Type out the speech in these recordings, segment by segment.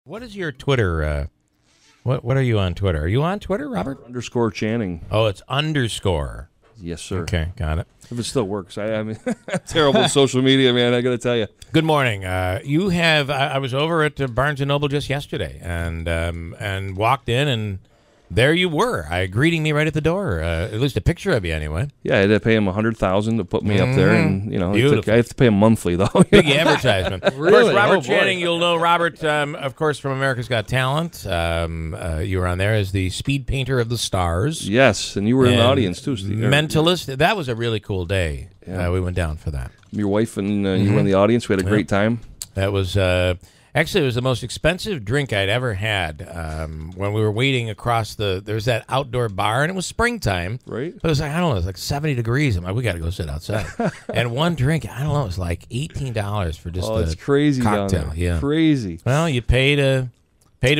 What is your Twitter? What are you on Twitter? Are you on Twitter, Robert? _ Channing. Oh, it's underscore. Yes, sir. Okay, got it. If it still works. I mean, terrible at social media, man. I got to tell you. Good morning. You have. I was over at Barnes & Noble just yesterday and walked in, and there you were. Greeting me right at the door. At least a picture of you, anyway. Yeah, I had to pay him $100,000 to put me up there, and I have to pay him monthly though. Big advertisement. Really? Of course, Robert Oh, Channing. You'll know Robert, of course, from America's Got Talent. You were on there as the speed painter of the stars. Yes, and you were in the audience too, Steve. Mentalist. That was a really cool day. Yeah. We went down for that. Your wife and you were in the audience. We had a great time. That was actually, it was the most expensive drink I'd ever had. When we were waiting across there's that outdoor bar, and it was springtime. Right. But it was like, I don't know, it was like 70 degrees. I'm like, we got to go sit outside. And one drink, I don't know, it was like $18 for just it's crazy cocktail. down there. Yeah. Crazy. Well, you pay to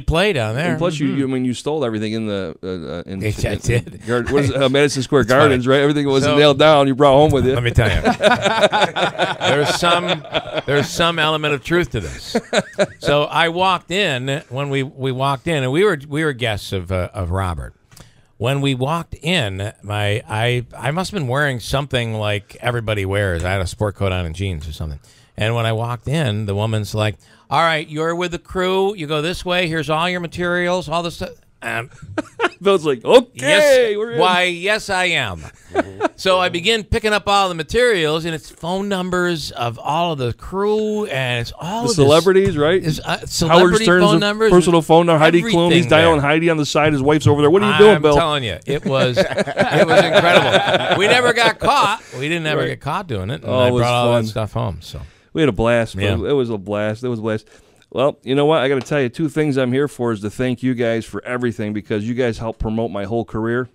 play down there. And plus, you stole everything in the I did. What is it, Madison Square Gardens, right? Everything wasn't nailed down. You brought home with you. Let me tell you, there's some element of truth to this. So I walked in when we walked in, and we were guests of Robert. When we walked in, I must have been wearing something like everybody wears. I had a sport coat on and jeans or something. And when I walked in, the woman's like, "All right, you're with the crew. You go this way. Here's all your materials, all this stuff." Bill's like, "Okay, yes, we're in." Why, yes, I am. So I begin picking up all the materials, and it's phone numbers of all of the crew, and it's all the celebrities, right? Celebrity phone numbers, personal phone number. Heidi Klum. He's dialing Heidi on the side. His wife's over there. What are you doing, Bill? I'm telling you, it was incredible. We never got caught. We didn't ever get caught doing it. And I brought all that stuff home. So we had a blast. Yeah. It was a blast. It was a blast. Well, you know what? I got to tell you, two things I'm here for is to thank you guys for everything, because you guys helped promote my whole career.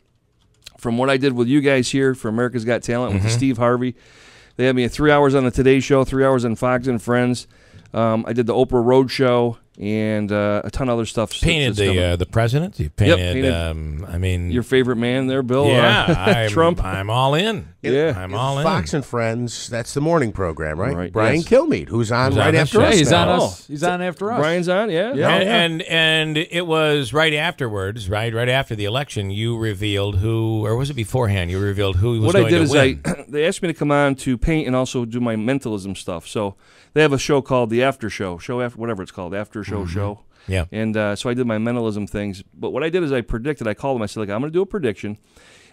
From what I did with you guys here for America's Got Talent with Steve Harvey, they had me 3 hours on the Today Show, 3 hours on Fox and Friends. I did the Oprah Road Show and a ton of other stuff. Painted the president. You painted. I mean, your favorite man there, Bill. Yeah, Trump. I'm all in. Yeah, I'm all in. Fox and Friends. That's the morning program, right? Right, Brian yes. Kilmeade, who's on right after us. He's on now. us. He's on after us. Brian's on. Yeah. And it was right afterwards, right after the election. You revealed who, or was it beforehand? You revealed who was going to win. What I did is they asked me to come on to paint and also do my mentalism stuff. So they have a show called the After Show, whatever it's called, After Show. Yeah. And so I did my mentalism things. But what I did is I predicted. I called them. I said, I'm going to do a prediction.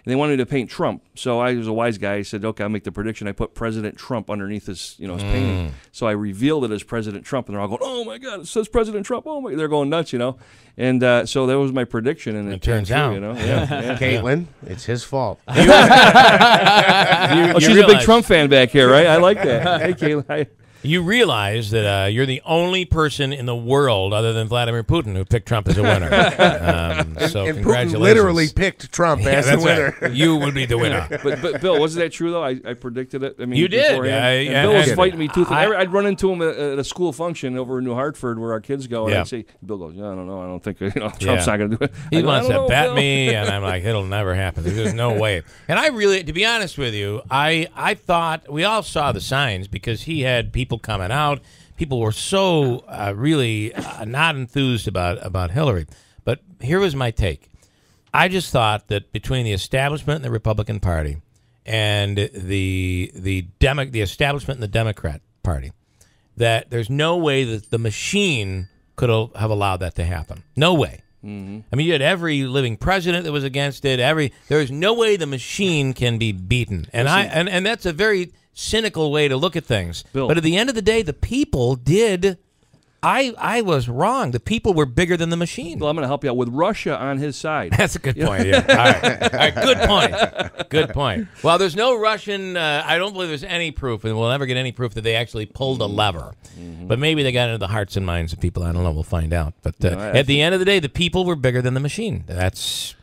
And they wanted me to paint Trump. So I was a wise guy. I said, okay, I'll make the prediction. I put President Trump underneath his painting. So I revealed it as President Trump. And they're all going, oh, my God, it says President Trump. Oh, my. They're going nuts, And so that was my prediction. And it turns out. Yeah. Caitlin, it's his fault. She's a big Trump fan back here, right? I like that. Hey, Caitlin. You realize that you're the only person in the world other than Vladimir Putin who picked Trump as a winner. So and congratulations. Putin literally picked Trump as the winner. Right. You would be the winner. But Bill, wasn't that true, though? I predicted it. I mean, you did. And Bill was fighting me tooth. I'd run into him at a school function over in New Hartford where our kids go, and I'd say, Bill goes, I don't know. I don't think Trump's not going to do it. He wants to bet me, and I'm like, it'll never happen. There's no way. And I really, to be honest with you, I thought, we all saw the signs because he had people coming out. People were so really not enthused about Hillary. But here was my take. I just thought that between the establishment and the Republican Party and the establishment and the Democrat Party, that there's no way that the machine could have allowed that to happen. No way. I mean, you had every living president that was against it. There's no way the machine can be beaten. And and that's a very cynical way to look at things. Bill. But at the end of the day, the people did. I was wrong. The people were bigger than the machine. Well, I'm going to help you out with Russia on his side. That's a good point. Yeah. All right. Good point. Good point. Well, there's no Russian. I don't believe there's any proof, and we'll never get any proof that they actually pulled a lever. But maybe they got into the hearts and minds of people. I don't know. We'll find out. But at the end of the day, the people were bigger than the machine. That's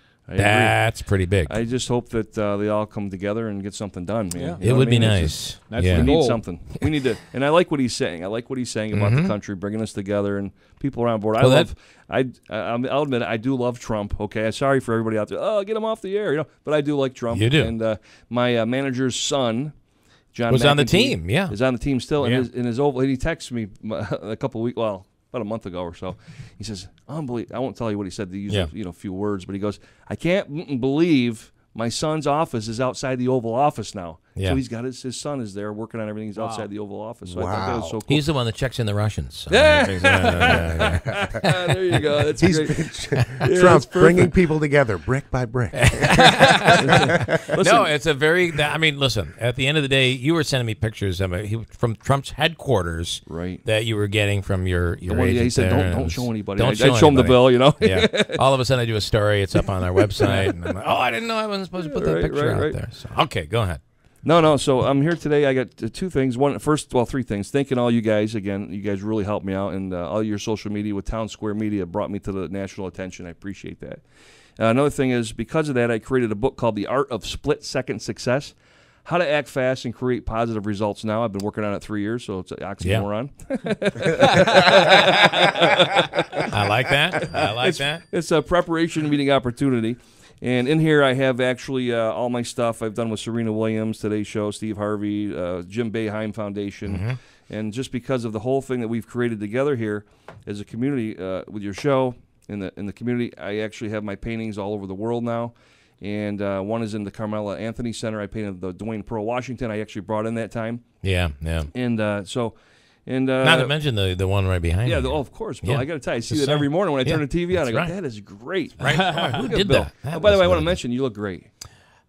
pretty big. I just hope that they all come together and get something done, man. Yeah. It would be nice. That's We the need goal. something. We need to, and I like what he's saying. I like what he's saying about the country, bringing us together, and people are on board. I'll admit, I do love Trump. Okay, sorry for everybody out there. Oh, get him off the air, but I do like Trump. You do. And my manager's son, John was McEntee, on the team. Yeah, is on the team still. Yeah. In his oval, and he texted me a couple of weeks. Well, about a month ago or so. He says, unbelievable. I won't tell you what he said to use a few words, but he goes, I can't believe my son's office is outside the Oval Office now. Yeah. So he's got his son is there working on everything. He's outside the Oval Office. So I thought that was so cool. He's the one that checks in the Russians. So there you go. That's He's Trump bringing people together brick by brick. No, it's a very. I mean, listen. At the end of the day, you were sending me pictures from Trump's headquarters, right? That you were getting from your agent. He said, there, "Don't show anybody." Don't I'd show him the bill, you know. Yeah. All of a sudden, I do a story. It's up on our website, and I'm like, "Oh, I didn't know I wasn't supposed to put that picture out there." So, okay, go ahead. No. So I'm here today. I got two things. Three things. Thanking all you guys again. You guys really helped me out, and all your social media with Town Square Media brought me to the national attention. I appreciate that. Another thing is, because of that, I created a book called The Art of Split-Second Success: How to Act Fast and Create Positive Results Now. I've been working on it 3 years, so it's an oxymoron. I like that. It's a preparation meeting opportunity. And in here, I have actually all my stuff I've done with Serena Williams, Today's Show, Steve Harvey, Jim Boeheim Foundation. Mm-hmm. And just because of the whole thing that we've created together here as a community with your show in the community, I actually have my paintings all over the world now. And one is in the Carmela Anthony Center. I painted the Dwayne Pearl Washington. I actually brought in that time. Yeah. And not to mention the one right behind you. Yeah, of course, Bill. I got to tell you, I see that every morning when I turn the TV on. I go, that is great. Right? Who did Bill. that? By the way, I want to mention, you look great.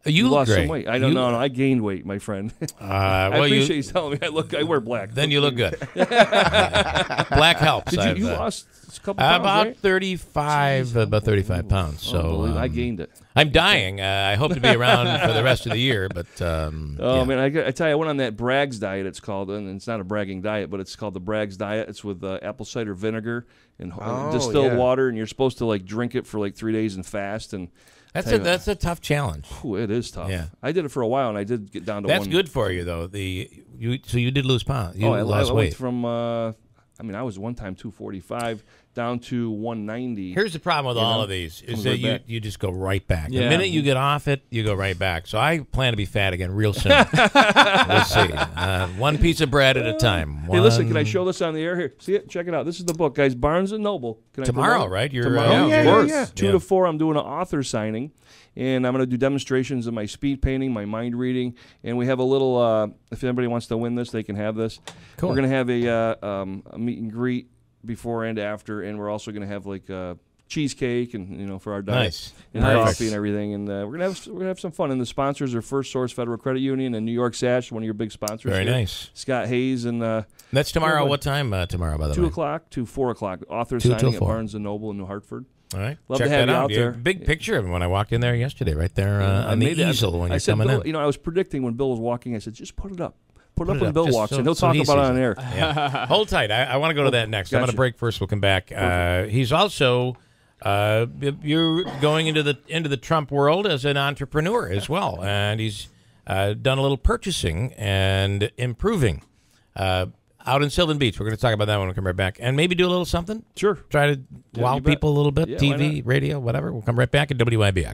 You look lost great. Some weight. I don't know. I gained weight, my friend. I appreciate you telling me. I wear black. Then you look good. Black helps. Did you lost a couple pounds, about right? 35 pounds. So I gained it. I'm dying. I hope to be around for the rest of the year. But man, I tell you, I went on that Bragg's diet. It's called, and it's not a bragging diet, but it's called the Bragg's diet. It's with apple cider vinegar and distilled water, and you're supposed to drink it for 3 days and fast. And that's a tough challenge. It is tough. Yeah. I did it for a while, and I did get down to That's good for you, though. So you did lose pounds. I lost weight. Went from, I was one time 245 down to 190. Here's the problem with all of these is that you just go right back. Yeah. The minute you get off it, you go right back. So I plan to be fat again real soon. We'll see. One piece of bread at a time. Hey, listen, can I show this on the air? Here, see it? Check it out. This is the book, guys. Barnes & Noble. Tomorrow, right? Tomorrow. Yeah. 2 to 4, I'm doing an author signing. And I'm going to do demonstrations of my speed painting, my mind reading, and we have a little. If anybody wants to win this, they can have this. Cool. We're going to have a meet and greet before and after, and we're also going to have cheesecake and for our diet and coffee and everything. And we're gonna have some fun. And the sponsors are First Source Federal Credit Union and New York Sash, one of your big sponsors. Very here. Nice. Scott Hayes and that's tomorrow. What time tomorrow? By the way, 2 o'clock to 4 o'clock. Author 2 signing till 4. at Barnes & Noble in New Hartford. All right. Love Check to have that you out there. Big picture of him when I walked in there yesterday, right there on the easel when you're coming in. I was predicting when Bill was walking, I said, just put it up. Put it up when Bill walks in. He'll talk he about it sees on air. Yeah. Hold tight. I want to go to that next. Gotcha. I'm going to break first. We'll come back. He's also you're going into the Trump world as an entrepreneur as well, and he's done a little purchasing and improving out in Sylvan Beach. We're going to talk about that when we come right back, and maybe do a little something. Sure. Try to wow people a little bit. Yeah, TV, radio, whatever. We'll come right back at WIBX.